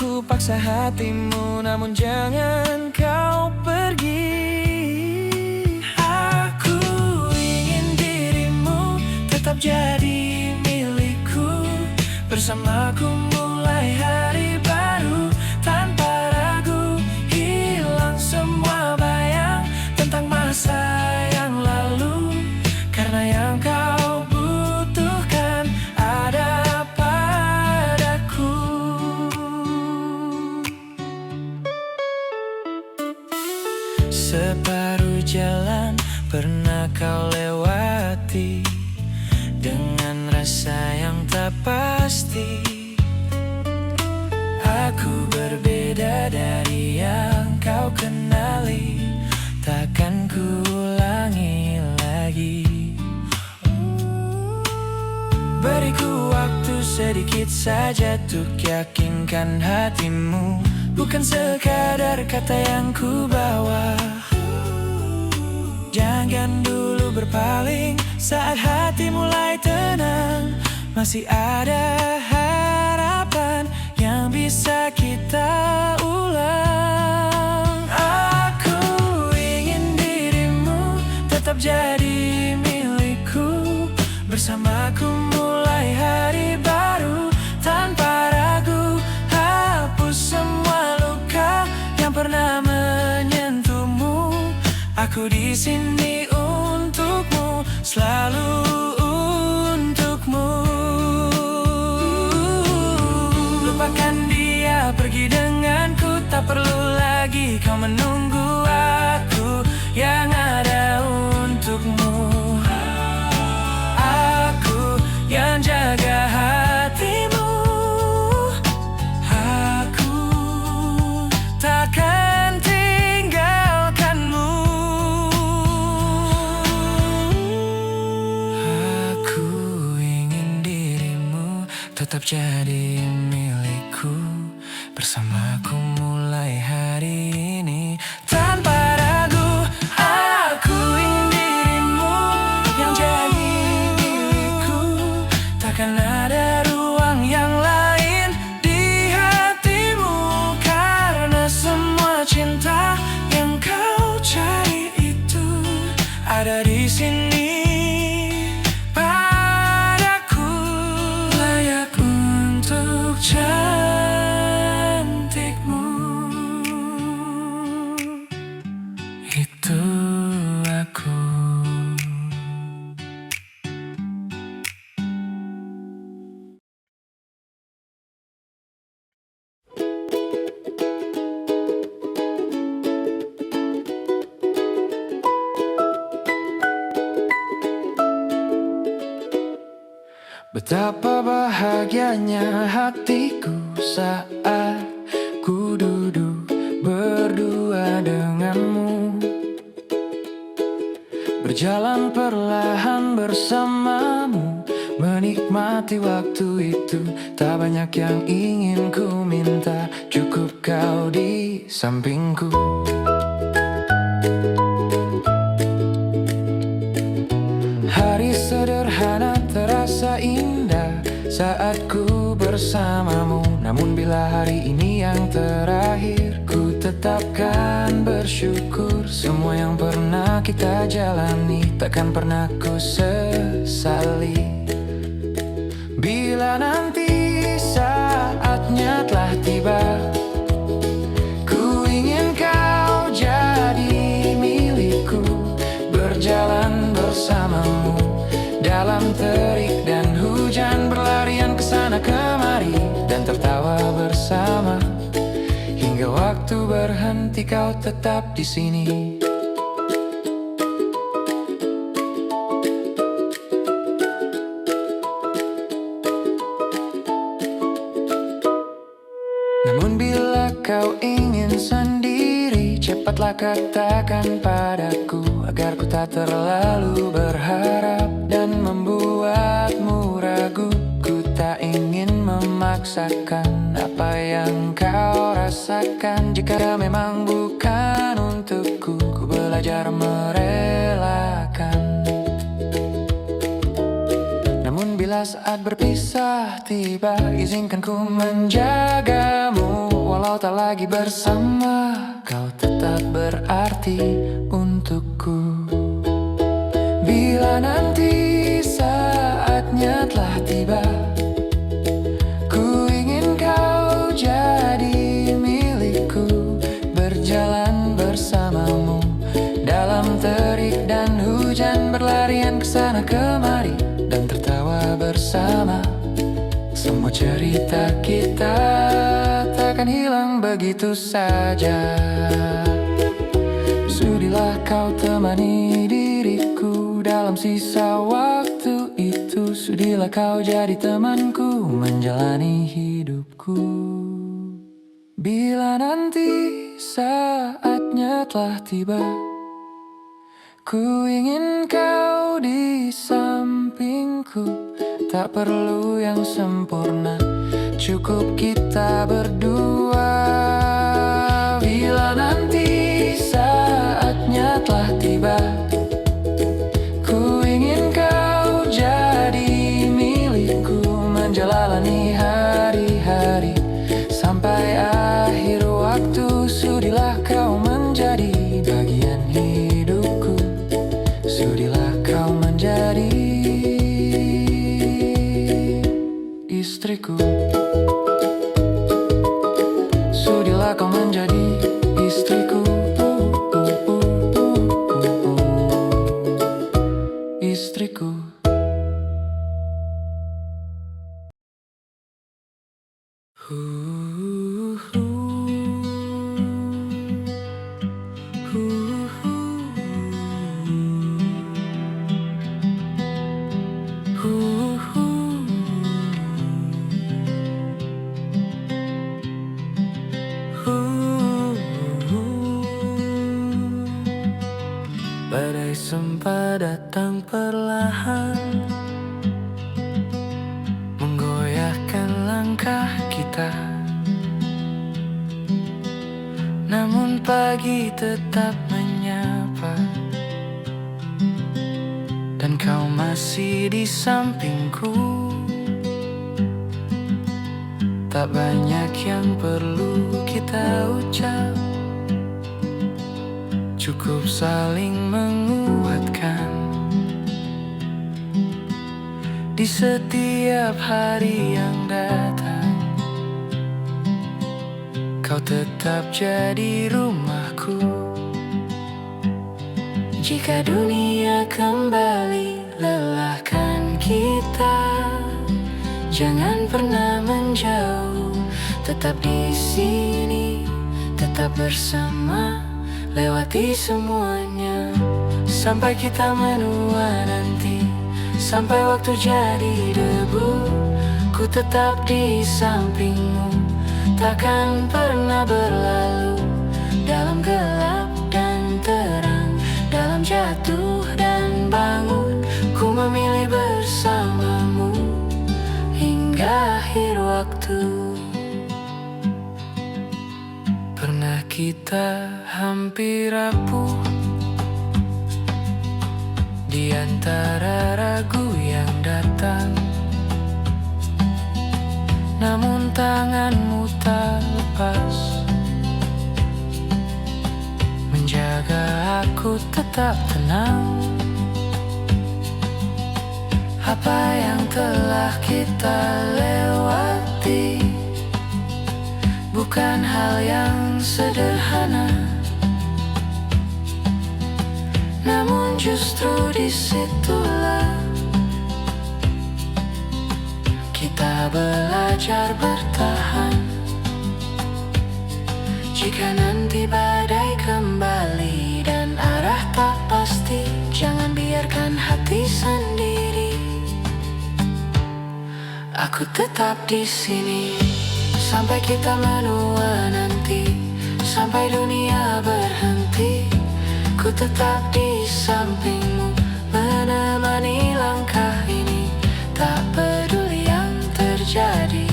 ku paksa hatimu, namun jangan kau pergi. Aku ingin dirimu tetap jadi milikku, bersamaku mulai hari baru tanpa ragu. Hilang semua bayang tentang masa yang lalu, karena yang kau butuhkan ada padaku. Separuh jalan pernah kau lewati dengan rasa yang tak pasti. Aku berbeda dari yang kau kenali, takkan ku ulangi lagi. Beriku waktu sedikit saja untuk yakinkan hatimu, bukan sekadar kata yang ku bawa. Jangan dulu berpaling saat hati mulai tenang. Masih ada harapan yang bisa kita ulang. Aku ingin dirimu tetap jadi milikku, bersamaku mulai hari baru tanpa ragu. Hapus semua luka yang pernah menyentuhmu. Aku di sini untukmu, selalu untukmu. Lupakan dia pergi denganku, tak perlu lagi kau menunggu. Aku yang ada untukmu, aku yang jaga hatimu. Aku takkan tinggalkanmu. Aku ingin dirimu tetap jadi milikku, bersamaku mulai hari ini tanpa ragu. Aku ingin dirimu yang jadi milikku, takkan ada ruang yang lain di hatimu, karena semua cinta yang kau cari itu ada di sini padaku. Layak untuk cantikmu, itu aku. Betapa bahagianya hatiku saat ku duduk berdua denganmu, berjalan perlahan bersamamu, menikmati waktu itu. Tak banyak yang ingin ku minta, cukup kau di sampingku. Hari sederhana terasa indah saat ku bersamamu, namun bila hari ini yang terakhir, ku tetapkan bersyukur. Semua yang pernah kita jalani takkan pernah ku sesali. Bila nanti saatnya telah tiba, ku ingin kau jadi milikku, berjalan bersamamu dalam terik dan hujan, berlarian kesana kemari dan tertawa bersama hingga waktu berhenti. Kau tetap di sini. Namun bila kau ingin sendiri, cepatlah katakan padaku, agar ku tak terlalu berharap dan membuatmu ragu. Ku tak ingin memaksakan apa yang kau rasakan. Jika memang bukan untukku, ku belajar merelakan. Namun bila saat berpisah tiba, izinkan ku menjagamu walau tak lagi bersama, kau tetap berarti untukku. Bila nanti saatnya telah tiba, ku ingin kau jadi milikku, berjalan bersamamu dalam terik dan hujan, berlarian kesana kemari dan tertawa bersama. Semua cerita kita takkan hilang begitu saja. Sudilah kau temani diriku dalam sisa waktu itu. Sudilah kau jadi temanku menjalani hidupku. Bila nanti saatnya telah tiba, ku ingin kau di sampingku. Tak perlu yang sempurna, cukup kita berdua. Bila nanti saatnya telah tiba, ku ingin kau jadi milikku, menjalani hari-hari sampai akhir waktu. Sudilah kau menjadi bagian hidupku, sudilah kau menjadi istriku. Sudilah kau menjadi istriku, istriku. Badai sempat datang perlahan, menggoyahkan langkah kita. Namun pagi tetap menyapa, dan kau masih di sampingku. Tak banyak yang perlu kita ucap, cukup saling menguatkan. Di setiap hari yang datang, kau tetap jadi rumahku. Jika dunia kembali lelahkan kita, jangan pernah menjauh, tetap di sini, tetap bersama. Lewati semuanya sampai kita menua nanti, sampai waktu jadi debu. Ku tetap di sampingmu, takkan pernah berlalu. Dalam gelap dan terang, dalam jatuh dan bangun, ku memilih bersamamu hingga akhir waktu. Pernah kita hampir rapuh di antara ragu yang datang, namun tanganmu tak lepas menjaga aku tetap tenang. Apa yang telah kita lewati bukan hal yang sederhana, namun justru disitulah kita belajar bertahan. Jika nanti badai kembali dan arah tak pasti, jangan biarkan hati sendiri. Aku tetap di sini sampai kita menua nanti, sampai dunia berhenti. Ku tetap di sampingmu, menemani langkah ini. Tak peduli yang terjadi,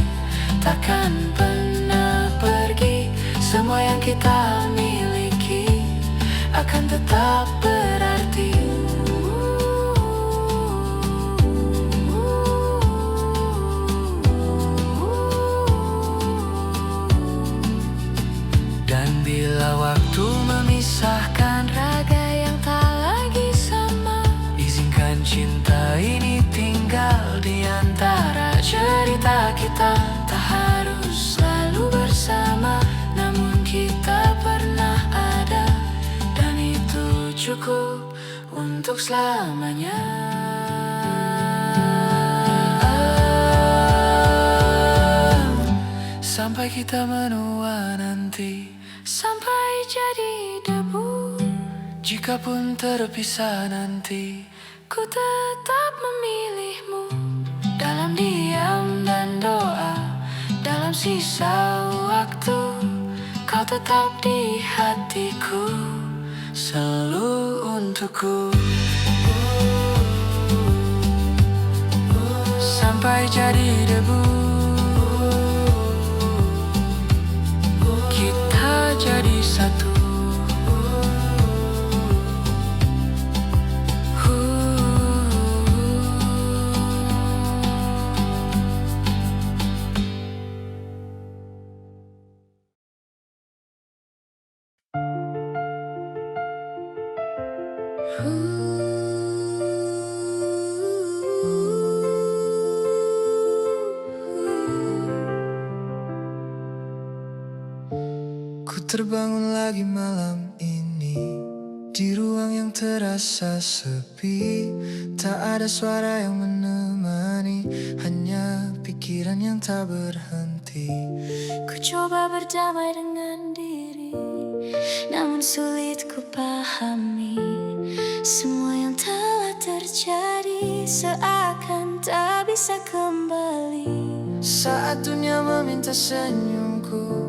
takkan pernah pergi. Semua yang kita miliki akan tetap berarti. Dan bila waktu memisahkan raga yang tak lagi sama, izinkan cinta ini tinggal di antara cerita kita. Tak harus selalu bersama, namun kita pernah ada, dan itu cukup untuk selamanya. Sampai kita menua nanti, sampai jadi debu. Jikapun terpisah nanti, ku tetap memilihmu. Dalam diam dan doa, dalam sisa waktu, kau tetap di hatiku, selalu untukku. Sampai jadi debu, kita jadi satu. Ku terbangun lagi malam ini, di ruang yang terasa sepi. Tak ada suara yang menemani, hanya pikiran yang tak berhenti. Ku coba berdamai dengan diri, namun sulit ku pahami. Semua yang telah terjadi seakan tak bisa kembali. Saat dunia meminta senyumku,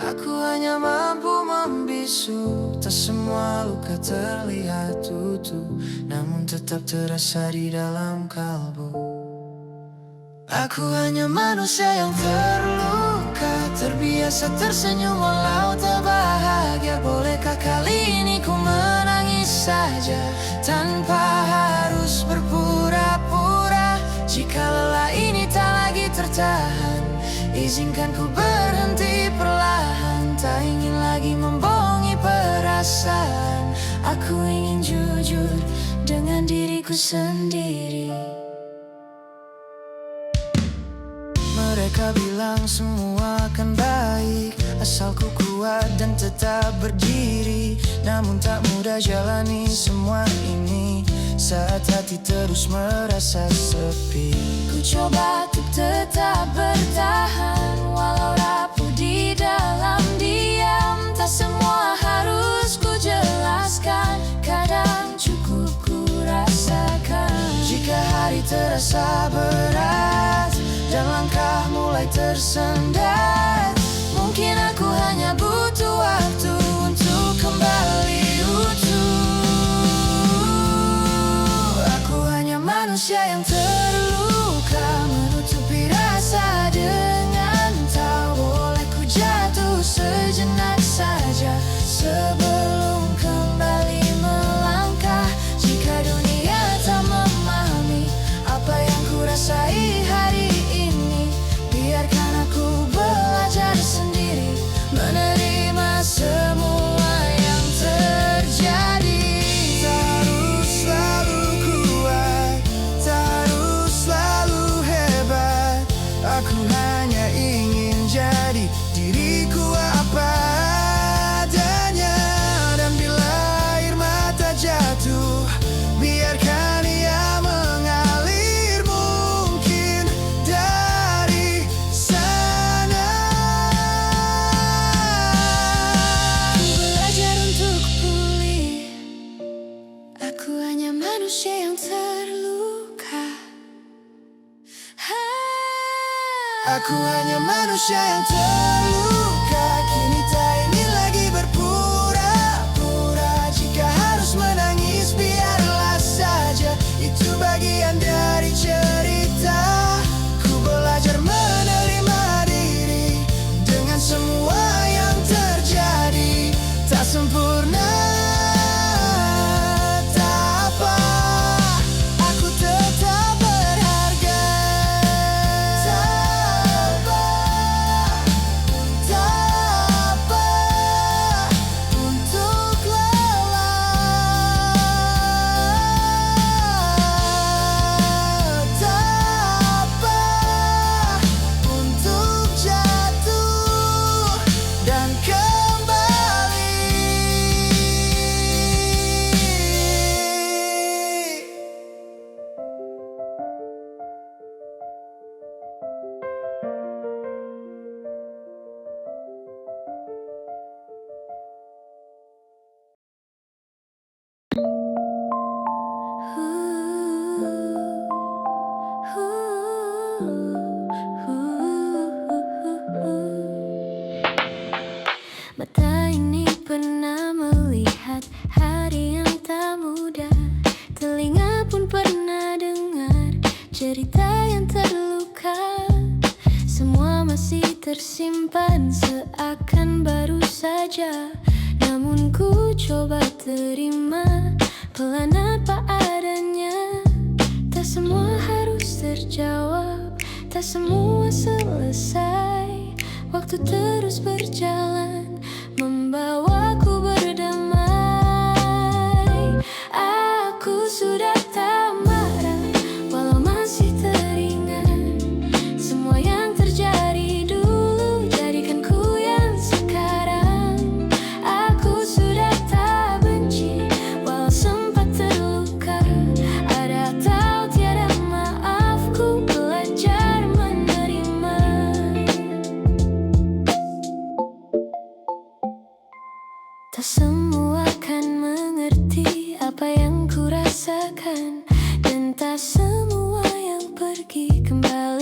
aku hanya mampu membisu. Tak semua luka terlihat utuh, namun tetap terasa di dalam kalbu. Aku hanya manusia yang terluka, terbiasa tersenyum walau tak bahagia. Bolehkah kali ini ku menangis saja, tanpa harus berpura-pura? Jika lelah ini tak lagi tertahan, izinkan ku berhenti perlahan. Tak ingin lagi membohongi perasaan, aku ingin jujur dengan diriku sendiri. Mereka bilang semua akan baik, asal ku kuat dan tetap berdiri. Namun tak mudah jalani semua ini, saat hati terus merasa sepi. Ku coba untuk tetap bertahan, walau rapuh di dalam diam. Tak semua harus ku jelaskan, kadang cukup ku rasakan. Jika hari terasa berat dan langkah mulai tersendat, mungkin aku hanya butuh waktu untuk kembali utuh. Aku hanya manusia yang terluka, menutupi rasa dengan tahu. Boleh ku jatuh sejenak saja sebelum kembali melangkah. Jika dunia tak memahami apa yang ku rasai hari ini, biarkan aku belajar sendiri, menerima semua yang terjadi. Tak harus selalu kuat, tak harus selalu hebat. Aku hanya ingin jadi diriku apa adanya. Dan bila air mata jatuh, biarkan ia mengalir, mungkin dari sana. Ku belajar untuk pulih, aku hanya manusia yang terluka. Aku hanya manusia yang terluka, kini tak ingin lagi berpura-pura. Jika harus menangis biarlah saja, itu bagian dari cerita. Ku belajar menerima diri dengan semua yang terjadi. Tak sempurna, tak apa, aku tetap berharga. Tak apa, Mata ini pernah melihat hari yang tak mudah. Telinga pun pernah dengar cerita yang terluka. Semua masih tersimpan seakan baru saja. Namun ku coba terima pelan apa adanya. Tak semua harus terjawab, tak semua selesai. Waktu terus berjalan, membawaku berdamai. Aku sudah tak marah, walau masih teringat semua yang terjadi dulu, jadikan ku yang sekarang. Aku sudah tak benci, walau sempat terluka. Ada atau tiada maaf, ku belajar menerima. Tak semua akan mengerti apa yang ku rasakan, dan tak semua yang pergi kembali